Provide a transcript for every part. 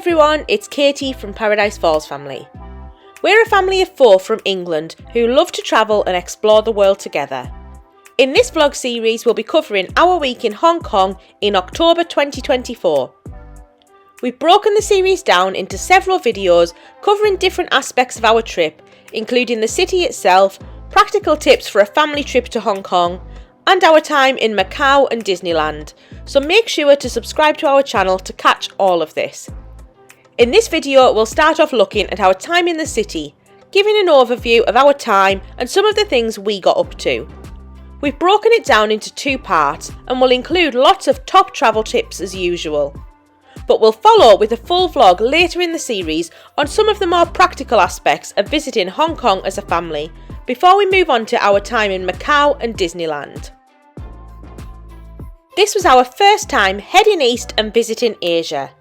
everyone, it's Katie from Paradise Falls family. We're a family of 4 from England who love to travel and explore the world together. In this vlog series, we'll be covering our week in Hong Kong in October 2024. We've broken the series down into several videos covering different aspects of our trip, including the city itself, practical tips for a family trip to Hong Kong, and our time in Macau and Disneyland, so make sure to subscribe to our channel to catch all of this. In this video, we'll start off looking at our time in the city, giving an overview of our time and some of the things we got up to. We've broken it down into 2 parts and will include lots of top travel tips as usual. But we'll follow with a full vlog later in the series on some of the more practical aspects of visiting Hong Kong as a family, before we move on to our time in Macau and Disneyland. This was our first time heading east and visiting Asia.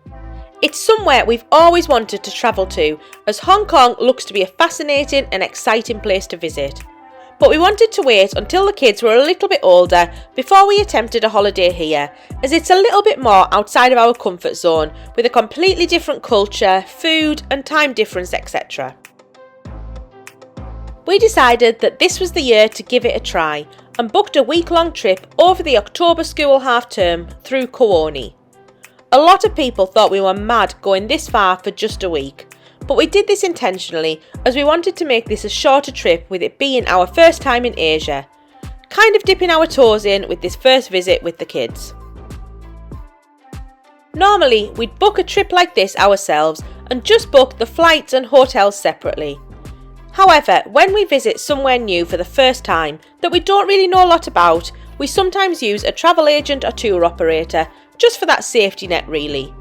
It's somewhere we've always wanted to travel to, as Hong Kong looks to be a fascinating and exciting place to visit. But we wanted to wait until the kids were a little bit older before we attempted a holiday here, as it's a little bit more outside of our comfort zone, with a completely different culture, food and time difference, etc. We decided that this was the year to give it a try and booked a week-long trip over the October school half-term through Kowloon. A lot of people thought we were mad going this far for just a week, but we did this intentionally as we wanted to make this a shorter trip, with it being our first time in Asia, kind of dipping our toes in with this first visit with the kids. Normally, we'd book a trip like this ourselves and just book the flights and hotels separately. However, when we visit somewhere new for the first time that we don't really know a lot about, we sometimes use a travel agent or tour operator just for that safety net really.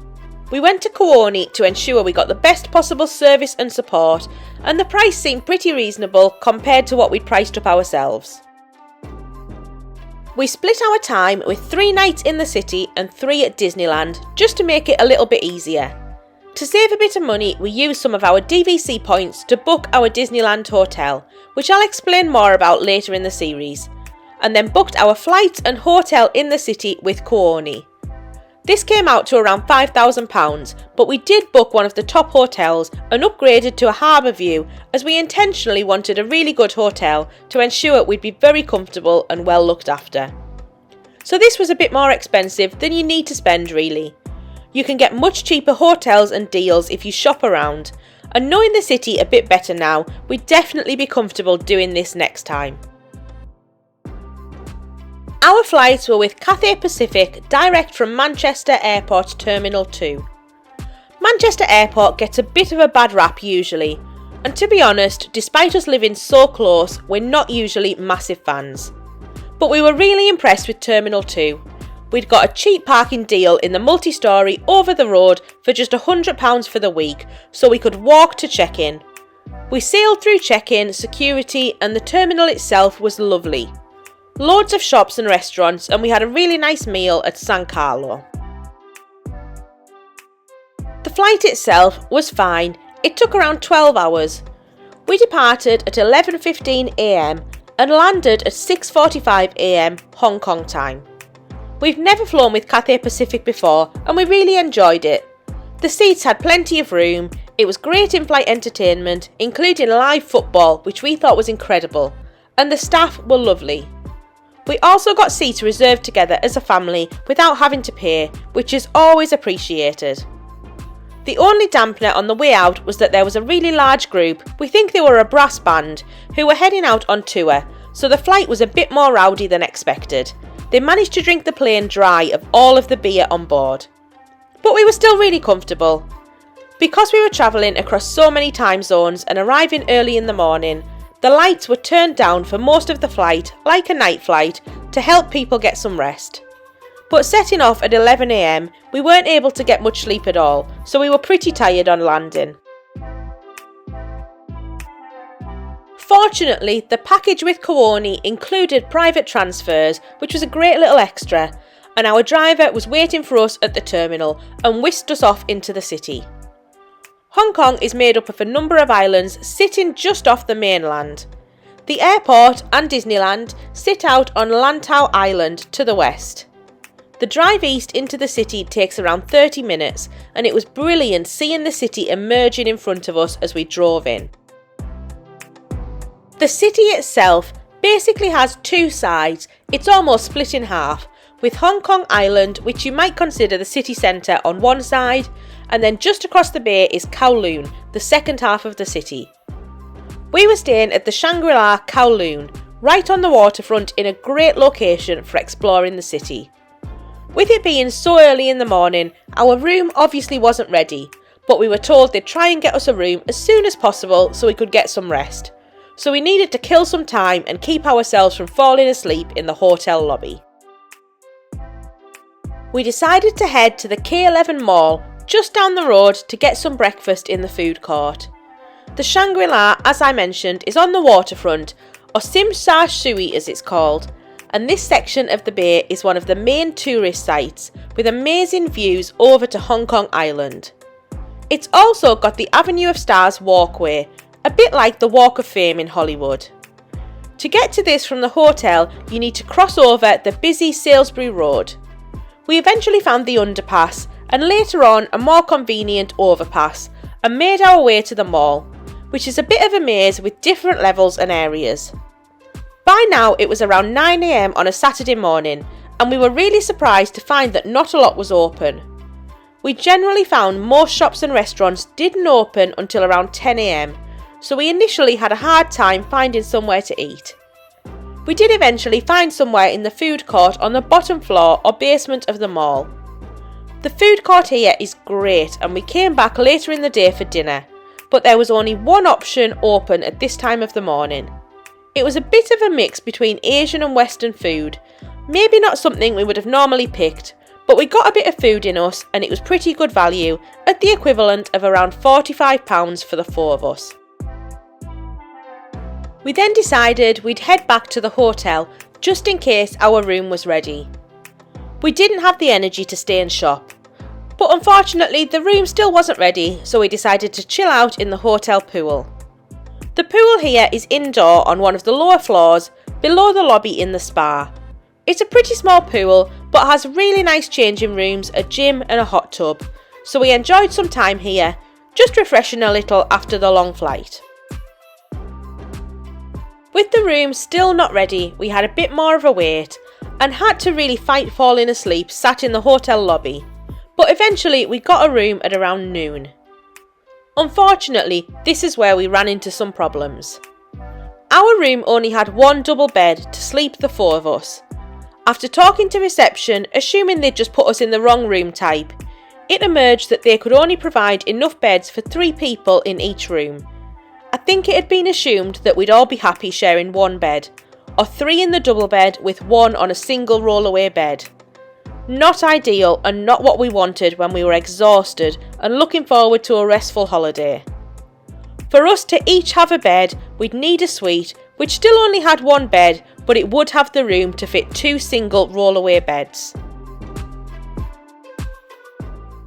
We went to Kowloon to ensure we got the best possible service and support, and the price seemed pretty reasonable compared to what we'd priced up ourselves. We split our time with 3 nights in the city and 3 at Disneyland, just to make it a little bit easier. To save a bit of money, we used some of our DVC points to book our Disneyland hotel, which I'll explain more about later in the series, and then booked our flights and hotel in the city with Kowloon. This came out to around £5,000, but we did book one of the top hotels and upgraded to a harbour view, as we intentionally wanted a really good hotel to ensure we'd be very comfortable and well looked after. So this was a bit more expensive than you need to spend really. You can get much cheaper hotels and deals if you shop around, and knowing the city a bit better now, we'd definitely be comfortable doing this next time. Our flights were with Cathay Pacific, direct from Manchester Airport Terminal 2. Manchester Airport gets a bit of a bad rap usually, and to be honest, despite us living so close, we're not usually massive fans. But we were really impressed with Terminal 2. We'd got a cheap parking deal in the multi-storey over the road for just £100 for the week, so we could walk to check-in. We sailed through check-in, security, and the terminal itself was lovely. Loads of shops and restaurants, and we had a really nice meal at San Carlo. The flight itself was fine. It took around 12 hours. We departed at 11:15 AM and landed at 6:45 AM Hong Kong time. We've never flown with Cathay Pacific before, and we really enjoyed it. The seats had plenty of room, it was great in-flight entertainment, including live football, which we thought was incredible, and the staff were lovely. We also got seats reserved together as a family without having to pay, which is always appreciated. The only dampener on the way out was that there was a really large group, we think they were a brass band, who were heading out on tour, so the flight was a bit more rowdy than expected. They managed to drink the plane dry of all of the beer on board. But we were still really comfortable. Because we were travelling across so many time zones and arriving early in the morning, the lights were turned down for most of the flight, like a night flight, to help people get some rest. But setting off at 11 AM, we weren't able to get much sleep at all, so we were pretty tired on landing. Fortunately, the package with Kowloon included private transfers, which was a great little extra, and our driver was waiting for us at the terminal and whisked us off into the city. Hong Kong is made up of a number of islands sitting just off the mainland. The airport and Disneyland sit out on Lantau Island to the west. The drive east into the city takes around 30 minutes, and it was brilliant seeing the city emerging in front of us as we drove in. The city itself basically has two sides. It's almost split in half, with Hong Kong Island, which you might consider the city centre, on one side, and then just across the bay is Kowloon, the second half of the city. We were staying at the Shangri-La Kowloon, right on the waterfront in a great location for exploring the city. With it being so early in the morning, our room obviously wasn't ready, but we were told they'd try and get us a room as soon as possible so we could get some rest. So we needed to kill some time and keep ourselves from falling asleep in the hotel lobby. We decided to head to the K11 Mall just down the road to get some breakfast in the food court. The Shangri-La, as I mentioned, is on the waterfront, or Sim Sa Sui as it's called, and this section of the bay is one of the main tourist sites with amazing views over to Hong Kong Island. It's also got the Avenue of Stars walkway, a bit like the Walk of Fame in Hollywood. To get to this from the hotel, you need to cross over the busy Salisbury Road. We eventually found the underpass and later on a more convenient overpass and made our way to the mall, which is a bit of a maze with different levels and areas. By now it was around 9 AM on a Saturday morning, and we were really surprised to find that not a lot was open. We generally found most shops and restaurants didn't open until around 10 AM, so we initially had a hard time finding somewhere to eat. We did eventually find somewhere in the food court on the bottom floor or basement of the mall. The food court here is great, and we came back later in the day for dinner, but there was only one option open at this time of the morning. It was a bit of a mix between Asian and Western food, maybe not something we would have normally picked, but we got a bit of food in us and it was pretty good value at the equivalent of around £45 for the four of us. We then decided we'd head back to the hotel just in case our room was ready. We didn't have the energy to stay and shop, but unfortunately the room still wasn't ready, so we decided to chill out in the hotel pool. The pool here is indoor on one of the lower floors below the lobby in the spa. It's a pretty small pool but has really nice changing rooms, a gym and a hot tub, so we enjoyed some time here, just refreshing a little after the long flight. With the room still not ready, we had a bit more of a wait and had to really fight falling asleep sat in the hotel lobby, but eventually we got a room at around noon. Unfortunately, this is where we ran into some problems. Our room only had one double bed to sleep the four of us. After talking to reception, assuming they'd just put us in the wrong room type, it emerged that they could only provide enough beds for 3 people in each room. I think it had been assumed that we'd all be happy sharing one bed, or 3 in the double bed with 1 on a single rollaway bed. Not ideal and not what we wanted when we were exhausted and looking forward to a restful holiday. For us to each have a bed, we'd need a suite, which still only had 1 bed, but it would have the room to fit 2 single rollaway beds.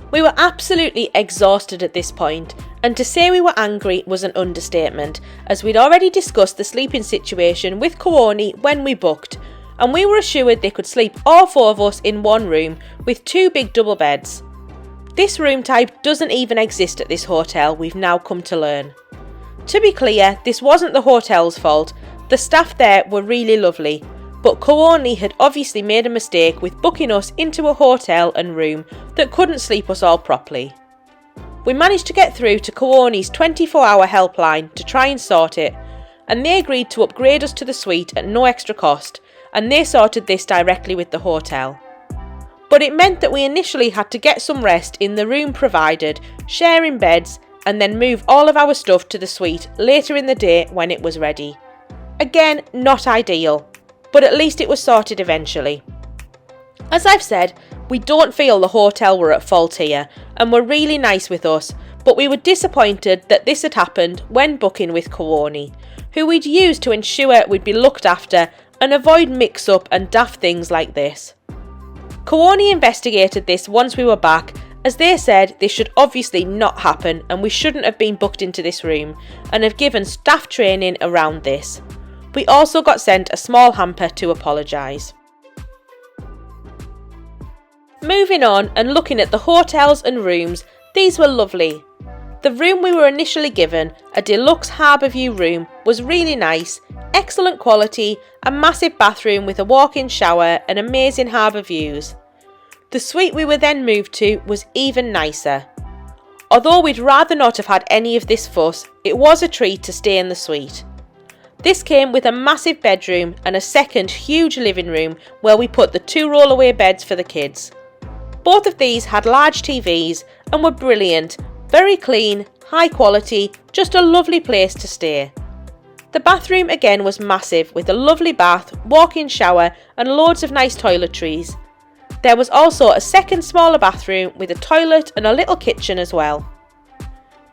We were absolutely exhausted at this point, and to say we were angry was an understatement, as we'd already discussed the sleeping situation with Kowloon when we booked, and we were assured they could sleep all 4 of us in one room with 2 big double beds. This room type doesn't even exist at this hotel, we've now come to learn. To be clear, this wasn't the hotel's fault, the staff there were really lovely, but Kowloon had obviously made a mistake with booking us into a hotel and room that couldn't sleep us all properly. We managed to get through to Kowloon's 24-hour helpline to try and sort it, and they agreed to upgrade us to the suite at no extra cost, and they sorted this directly with the hotel. But it meant that we initially had to get some rest in the room provided, sharing beds, and then move all of our stuff to the suite later in the day when it was ready. Again, not ideal, but at least it was sorted eventually. As I've said, we don't feel the hotel were at fault here and were really nice with us, but we were disappointed that this had happened when booking with Kowloon, who we'd used to ensure we'd be looked after and avoid mix-up and daft things like this. Kowloon investigated this once we were back, as they said this should obviously not happen and we shouldn't have been booked into this room, and have given staff training around this. We also got sent a small hamper to apologise. Moving on and looking at the hotels and rooms, these were lovely. The room we were initially given, a deluxe harbour view room, was really nice, excellent quality, a massive bathroom with a walk-in shower and amazing harbour views. The suite we were then moved to was even nicer. Although we'd rather not have had any of this fuss, it was a treat to stay in the suite. This came with a massive bedroom and a second huge living room where we put the 2 roll-away beds for the kids. Both of these had large TVs and were brilliant, very clean, high quality, just a lovely place to stay. The bathroom again was massive with a lovely bath, walk-in shower and loads of nice toiletries. There was also a second smaller bathroom with a toilet and a little kitchen as well.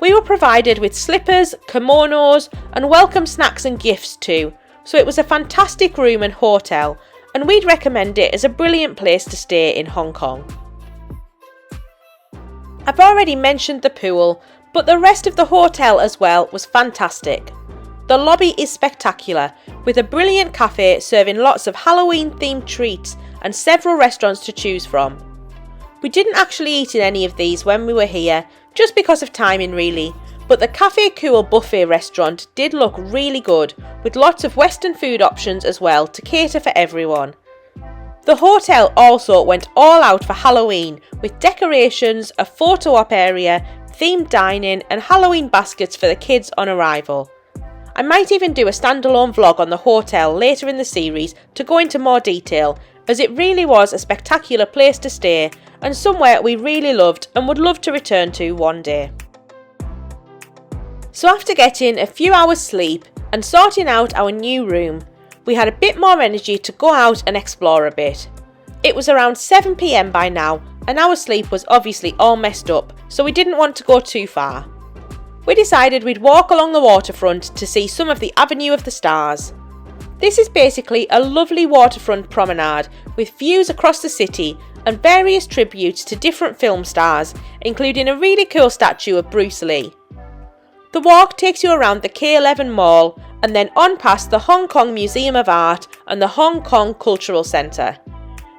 We were provided with slippers, kimonos and welcome snacks and gifts too, so it was a fantastic room and hotel, and we'd recommend it as a brilliant place to stay in Hong Kong. I've already mentioned the pool, but the rest of the hotel as well was fantastic. The lobby is spectacular, with a brilliant cafe serving lots of Halloween themed treats and several restaurants to choose from. We didn't actually eat in any of these when we were here, just because of timing really, but the Cafe Cool buffet restaurant did look really good, with lots of Western food options as well to cater for everyone. The hotel also went all out for Halloween, with decorations, a photo op area, themed dining and Halloween baskets for the kids on arrival. I might even do a standalone vlog on the hotel later in the series to go into more detail, as it really was a spectacular place to stay and somewhere we really loved and would love to return to one day. So after getting a few hours sleep and sorting out our new room, we had a bit more energy to go out and explore a bit. It was around 7 PM by now and our sleep was obviously all messed up, so we didn't want to go too far. We decided we'd walk along the waterfront to see some of the Avenue of the Stars. This is basically a lovely waterfront promenade with views across the city and various tributes to different film stars, including a really cool statue of Bruce Lee. The walk takes you around the K11 Mall and then on past the Hong Kong Museum of Art and the Hong Kong Cultural Centre.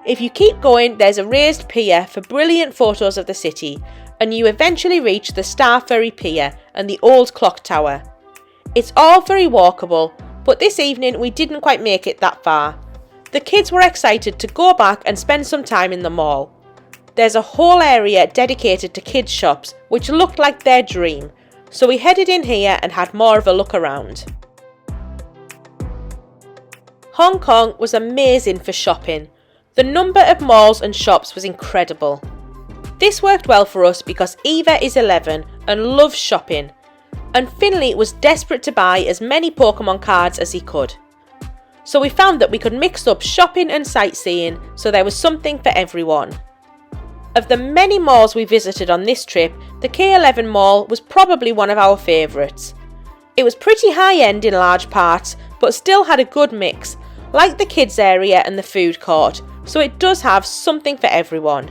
If you keep going, there's a raised pier for brilliant photos of the city, and you eventually reach the Star Ferry Pier and the old clock tower. It's all very walkable, but this evening we didn't quite make it that far. The kids were excited to go back and spend some time in the mall. There's a whole area dedicated to kids' shops, which looked like their dream, so we headed in here and had more of a look around. Hong Kong was amazing for shopping. The number of malls and shops was incredible. This worked well for us because Eva is 11 and loves shopping, and Finley was desperate to buy as many Pokemon cards as he could. So we found that we could mix up shopping and sightseeing, so there was something for everyone. Of the many malls we visited on this trip, the K11 Mall was probably one of our favourites. It was pretty high-end in large parts, but still had a good mix, like the kids area and the food court, so it does have something for everyone.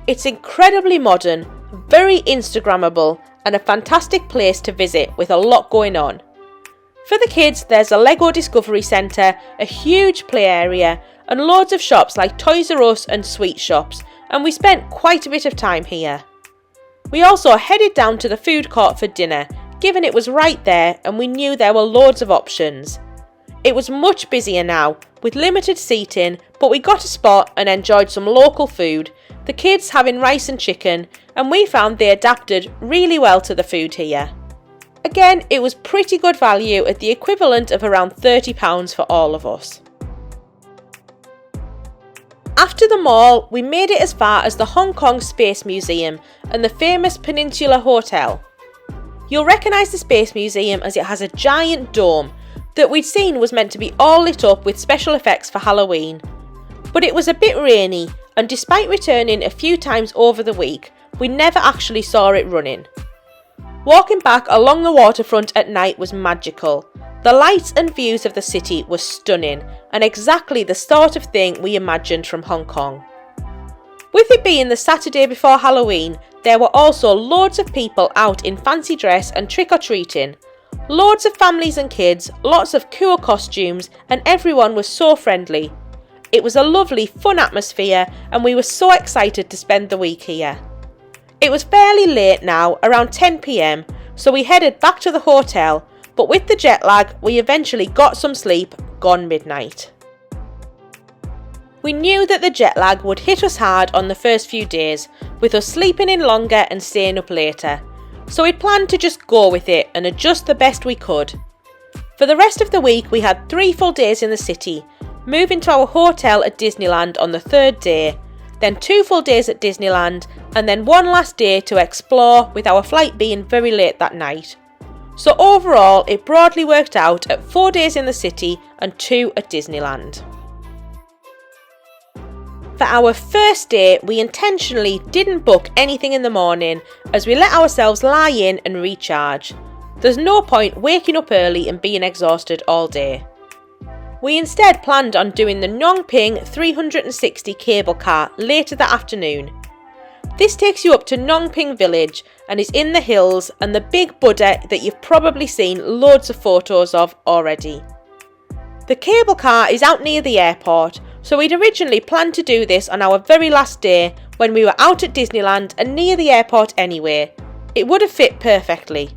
It's incredibly modern, very Instagrammable, and a fantastic place to visit with a lot going on. For the kids, there's a Lego Discovery Centre, a huge play area, and loads of shops like Toys R Us and sweet shops, and we spent quite a bit of time here. We also headed down to the food court for dinner, given it was right there and we knew there were loads of options. It was much busier now, with limited seating, but we got a spot and enjoyed some local food, the kids having rice and chicken, and we found they adapted really well to the food here. Again, it was pretty good value at the equivalent of around £30 for all of us. After the mall, we made it as far as the Hong Kong Space Museum and the famous Peninsula Hotel. You'll recognise the Space Museum as it has a giant dome that we'd seen was meant to be all lit up with special effects for Halloween. But it was a bit rainy, and despite returning a few times over the week, we never actually saw it running. Walking back along the waterfront at night was magical. The lights and views of the city were stunning, and exactly the sort of thing we imagined from Hong Kong. With it being the Saturday before Halloween, there were also loads of people out in fancy dress and trick-or-treating. Loads of families and kids, lots of cool costumes, and everyone was so friendly. It was a lovely, fun atmosphere and we were so excited to spend the week here. It was fairly late now, around 10 p.m, so we headed back to the hotel, but with the jet lag, we eventually got some sleep, gone midnight. We knew that the jet lag would hit us hard on the first few days, with us sleeping in longer and staying up later, so we'd planned to just go with it and adjust the best we could. For the rest of the week we had 3 full days in the city, moving to our hotel at Disneyland on the 3rd day, then 2 full days at Disneyland, and then 1 last day to explore, with our flight being very late that night. So overall it broadly worked out at 4 days in the city and 2 at Disneyland. For our first day, we intentionally didn't book anything in the morning as we let ourselves lie in and recharge. There's no point waking up early and being exhausted all day. We instead planned on doing the Ngong Ping 360 cable car later that afternoon. This takes you up to Ngong Ping Village and is in the hills and the big Buddha that you've probably seen loads of photos of already. The cable car is out near the airport, so we'd originally planned to do this on our very last day when we were out at Disneyland and near the airport anyway. It would have fit perfectly.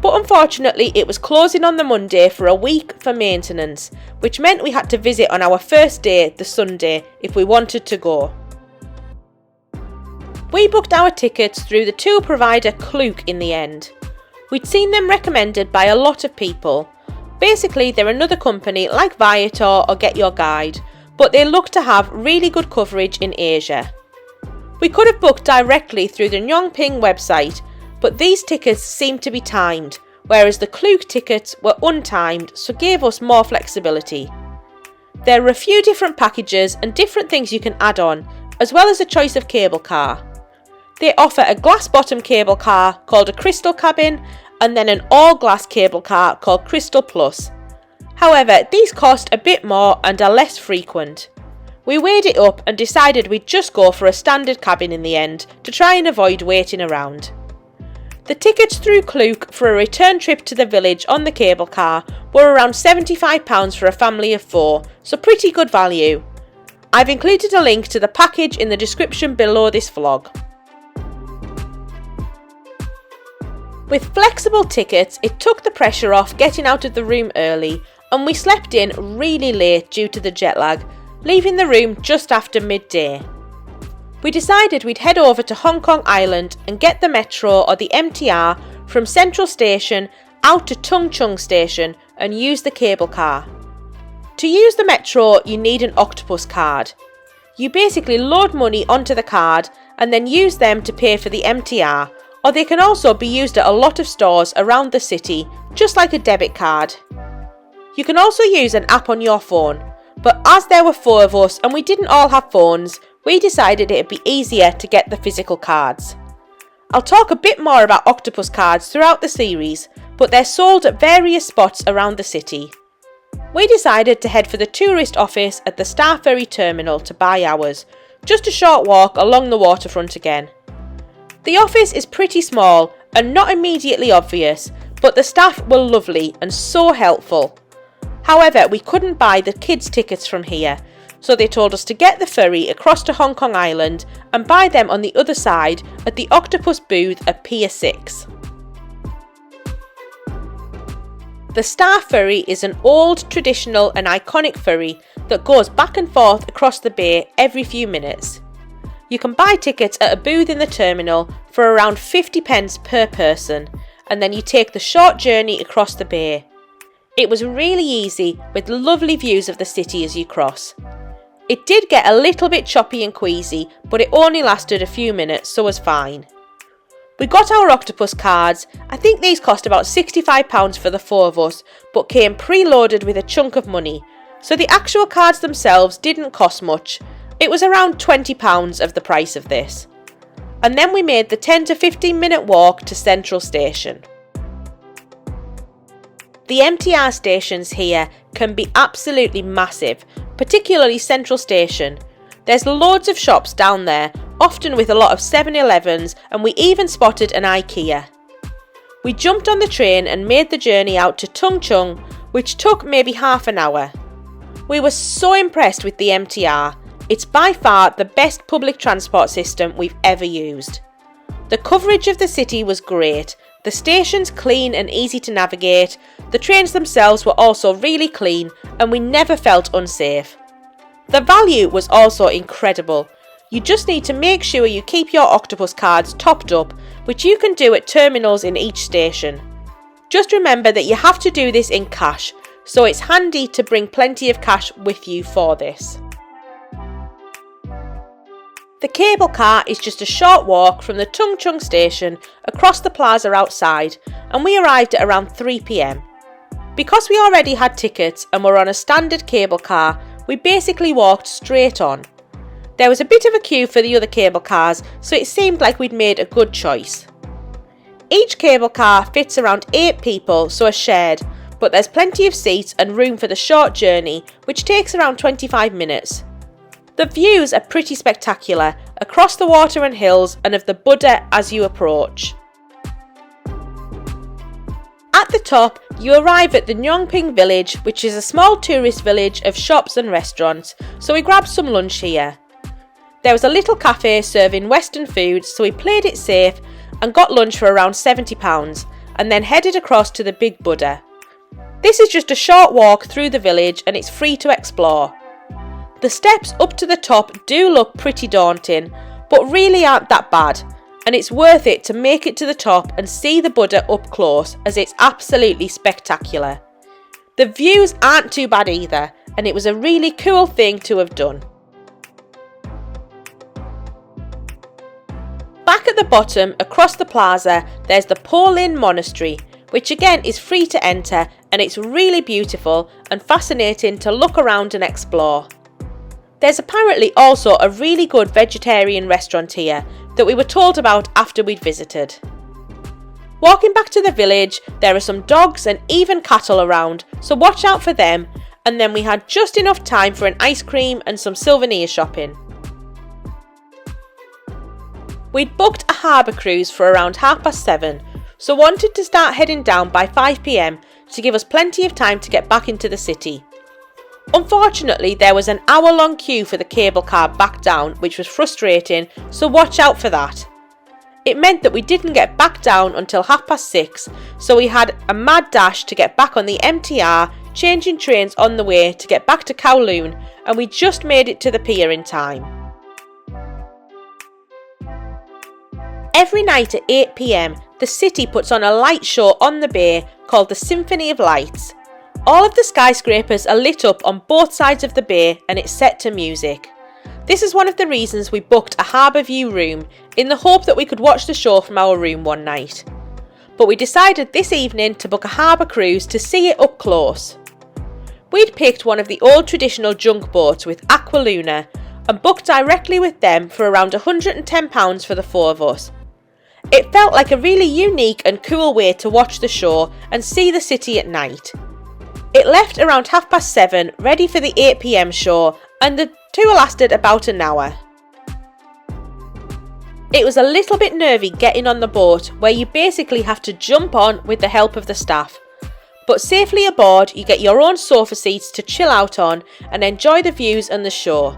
But unfortunately it was closing on the Monday for a week for maintenance, which meant we had to visit on our first day, the Sunday, if we wanted to go. We booked our tickets through the tour provider Klook in the end. We'd seen them recommended by a lot of people. Basically they're another company like Viator or Get Your Guide, but they look to have really good coverage in Asia. We could have booked directly through the Ngong Ping website, but these tickets seemed to be timed, whereas the Klook tickets were untimed, so gave us more flexibility. There are a few different packages and different things you can add on, as well as a choice of cable car. They offer a glass bottom cable car called a Crystal Cabin, and then an all glass cable car called Crystal Plus. However, these cost a bit more and are less frequent. We weighed it up and decided we'd just go for a standard cabin in the end to try and avoid waiting around. The tickets through Klook for a return trip to the village on the cable car were around £75 for a family of 4, so pretty good value. I've included a link to the package in the description below this vlog. With flexible tickets, it took the pressure off getting out of the room early, and we slept in really late due to the jet lag, leaving the room just after midday. We decided we'd head over to Hong Kong Island and get the metro or the MTR from Central Station out to Tung Chung Station and use the cable car. To use the metro, you need an octopus card. You basically load money onto the card and then use them to pay for the MTR, or they can also be used at a lot of stores around the city, just like a debit card. You can also use an app on your phone, but as there were 4 of us and we didn't all have phones, we decided it'd be easier to get the physical cards. I'll talk a bit more about octopus cards throughout the series, but they're sold at various spots around the city. We decided to head for the tourist office at the Star Ferry terminal to buy ours, just a short walk along the waterfront again. The office is pretty small and not immediately obvious, but the staff were lovely and so helpful. However, we couldn't buy the kids' tickets from here, so they told us to get the ferry across to Hong Kong Island and buy them on the other side at the Octopus booth at Pier 6. The Star Ferry is an old, traditional and iconic ferry that goes back and forth across the bay every few minutes. You can buy tickets at a booth in the terminal for around 50p per person, and then you take the short journey across the bay. It was really easy with lovely views of the city as you cross. It did get a little bit choppy and queasy, but it only lasted a few minutes, so was fine. We got our octopus cards. I think these cost about £65 for the 4 of us, but came preloaded with a chunk of money, so the actual cards themselves didn't cost much. It was around £20 of the price of this. And then we made the 10 to 15 minute walk to Central Station. The MTR stations here can be absolutely massive, particularly Central Station. There's loads of shops down there, often with a lot of 7-Elevens, and we even spotted an IKEA. We jumped on the train and made the journey out to Tung Chung, which took maybe half an hour. We were so impressed with the MTR. It's by far the best public transport system we've ever used. The coverage of the city was great, the stations clean and easy to navigate, the trains themselves were also really clean, and we never felt unsafe. The value was also incredible. You just need to make sure you keep your Octopus cards topped up, which you can do at terminals in each station. Just remember that you have to do this in cash, so it's handy to bring plenty of cash with you for this. The cable car is just a short walk from the Tung Chung station across the plaza outside, and we arrived at around 3 p.m. Because we already had tickets and were on a standard cable car, we basically walked straight on. There was a bit of a queue for the other cable cars, so it seemed like we'd made a good choice. Each cable car fits around 8 people, so are shared, but there's plenty of seats and room for the short journey, which takes around 25 minutes. The views are pretty spectacular, across the water and hills and of the Buddha as you approach. At the top, you arrive at the Ngong Ping Village, which is a small tourist village of shops and restaurants, so we grabbed some lunch here. There was a little cafe serving Western food, so we played it safe and got lunch for around £70, and then headed across to the Big Buddha. This is just a short walk through the village and it's free to explore. The steps up to the top do look pretty daunting, but really aren't that bad, and it's worth it to make it to the top and see the Buddha up close, as it's absolutely spectacular. The views aren't too bad either, and it was a really cool thing to have done. Back at the bottom, across the plaza, there's the Po Lin Monastery, which again is free to enter, and it's really beautiful and fascinating to look around and explore. There's apparently also a really good vegetarian restaurant here that we were told about after we'd visited. Walking back to the village, there are some dogs and even cattle around, so watch out for them, and then we had just enough time for an ice cream and some souvenir shopping. We'd booked a harbour cruise for around 7:30, so wanted to start heading down by 5 p.m. to give us plenty of time to get back into the city. Unfortunately, there was an hour-long queue for the cable car back down, which was frustrating, so watch out for that. It meant that we didn't get back down until 6:30, so we had a mad dash to get back on the MTR, changing trains on the way to get back to Kowloon, and we just made it to the pier in time. Every night at 8 p.m, the city puts on a light show on the bay called the Symphony of Lights. All of the skyscrapers are lit up on both sides of the bay and it's set to music. This is one of the reasons we booked a harbour view room, in the hope that we could watch the show from our room one night. But we decided this evening to book a harbour cruise to see it up close. We'd picked one of the old traditional junk boats with Aqua Luna and booked directly with them for around £110 for the 4 of us. It felt like a really unique and cool way to watch the show and see the city at night. It left around 7:30, ready for the 8 p.m. show, and the tour lasted about an hour. It was a little bit nervy getting on the boat, where you basically have to jump on with the help of the staff. But safely aboard, you get your own sofa seats to chill out on and enjoy the views and the show.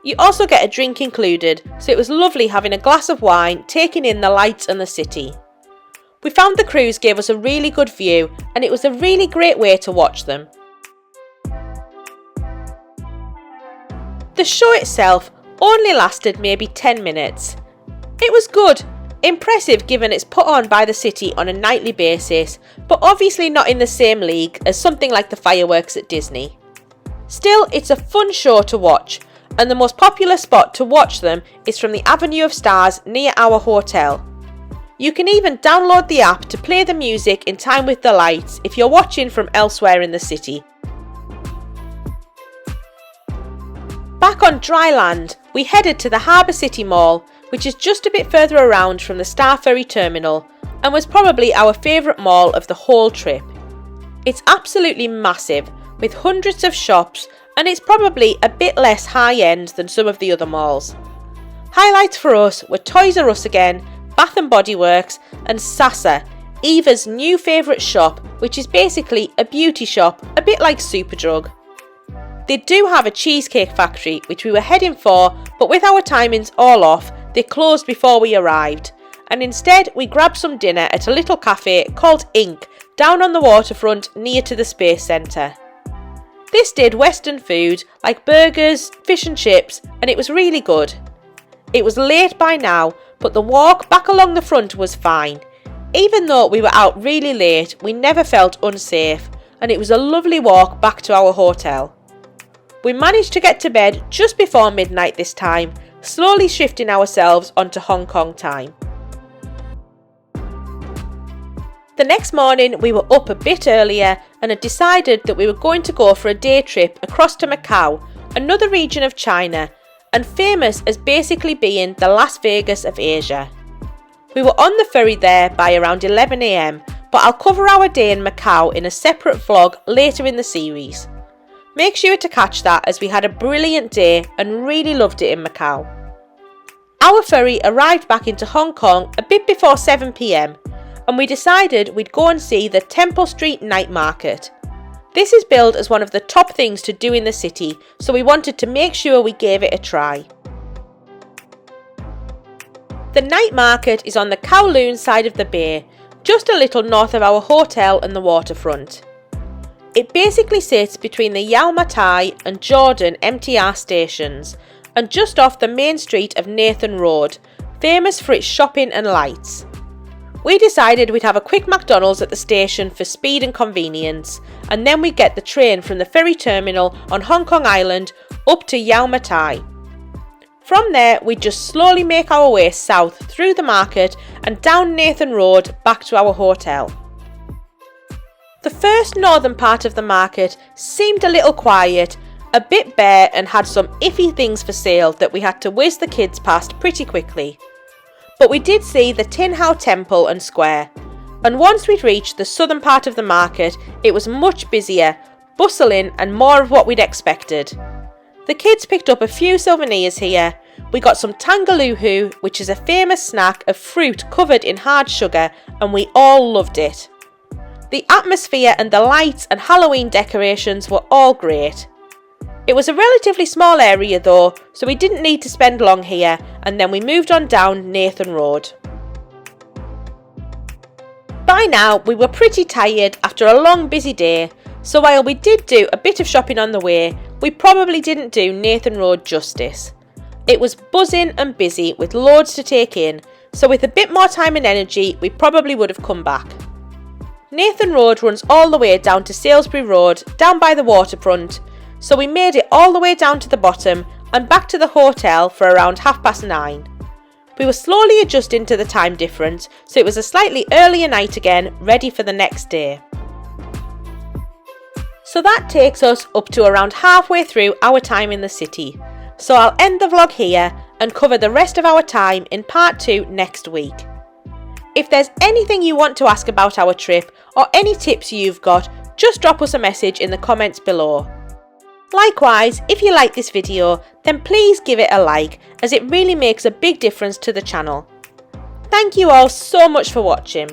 You also get a drink included, so it was lovely having a glass of wine, taking in the lights and the city. We found the cruise gave us a really good view, and it was a really great way to watch them. The show itself only lasted maybe 10 minutes. It was good, impressive given it's put on by the city on a nightly basis, but obviously not in the same league as something like the fireworks at Disney. Still, it's a fun show to watch, and the most popular spot to watch them is from the Avenue of Stars near our hotel. You can even download the app to play the music in time with the lights if you're watching from elsewhere in the city. Back on dry land, we headed to the Harbour City Mall, which is just a bit further around from the Star Ferry terminal and was probably our favourite mall of the whole trip. It's absolutely massive, with hundreds of shops, and it's probably a bit less high-end than some of the other malls. Highlights for us were Toys R Us again, Bath & Body Works and Sasa, Eva's new favourite shop, which is basically a beauty shop, a bit like Superdrug. They do have a cheesecake factory which we were heading for, but with our timings all off, they closed before we arrived, and instead we grabbed some dinner at a little cafe called Ink down on the waterfront near to the Space Centre. This did Western food like burgers, fish and chips, and it was really good. It was late by now, but the walk back along the front was fine. Even though we were out really late, we never felt unsafe, and it was a lovely walk back to our hotel. We managed to get to bed just before midnight this time, slowly shifting ourselves onto Hong Kong time. The next morning we were up a bit earlier and had decided that we were going to go for a day trip across to Macau, another region of China, and famous as basically being the Las Vegas of Asia. We were on the ferry there by around 11 AM, but I'll cover our day in Macau in a separate vlog later in the series. Make sure to catch that as we had a brilliant day and really loved it in Macau. Our ferry arrived back into Hong Kong a bit before 7 PM, and we decided we'd go and see the Temple Street Night Market. This is billed as one of the top things to do in the city, so we wanted to make sure we gave it a try. The night market is on the Kowloon side of the bay, just a little north of our hotel and the waterfront. It basically sits between the Yau Ma Tai and Jordan MTR stations and just off the main street of Nathan Road, famous for its shopping and lights. We decided we'd have a quick McDonald's at the station for speed and convenience, and then we'd get the train from the ferry terminal on Hong Kong Island up to Yau Ma Tai. From there, we'd just slowly make our way south through the market and down Nathan Road back to our hotel. The first northern part of the market seemed a little quiet, a bit bare, and had some iffy things for sale that we had to whiz the kids past pretty quickly. But we did see the Tin Hau Temple and Square, and once we'd reached the southern part of the market, it was much busier, bustling, and more of what we'd expected. The kids picked up a few souvenirs here. We got some Tanghulu, which is a famous snack of fruit covered in hard sugar, and we all loved it. The atmosphere and the lights and Halloween decorations were all great. It was a relatively small area though, so we didn't need to spend long here, and then we moved on down Nathan Road. By now we were pretty tired after a long busy day, so while we did do a bit of shopping on the way, we probably didn't do Nathan Road justice. It was buzzing and busy with loads to take in, so with a bit more time and energy we probably would have come back. Nathan Road runs all the way down to Salisbury Road, down by the waterfront, so we made it all the way down to the bottom and back to the hotel for around 9:30. We were slowly adjusting to the time difference, so it was a slightly earlier night again, ready for the next day. So that takes us up to around halfway through our time in the city, so I'll end the vlog here and cover the rest of our time in part 2 next week. If there's anything you want to ask about our trip or any tips you've got, just drop us a message in the comments below. Likewise, if you like this video, then please give it a like, as it really makes a big difference to the channel. Thank you all so much for watching.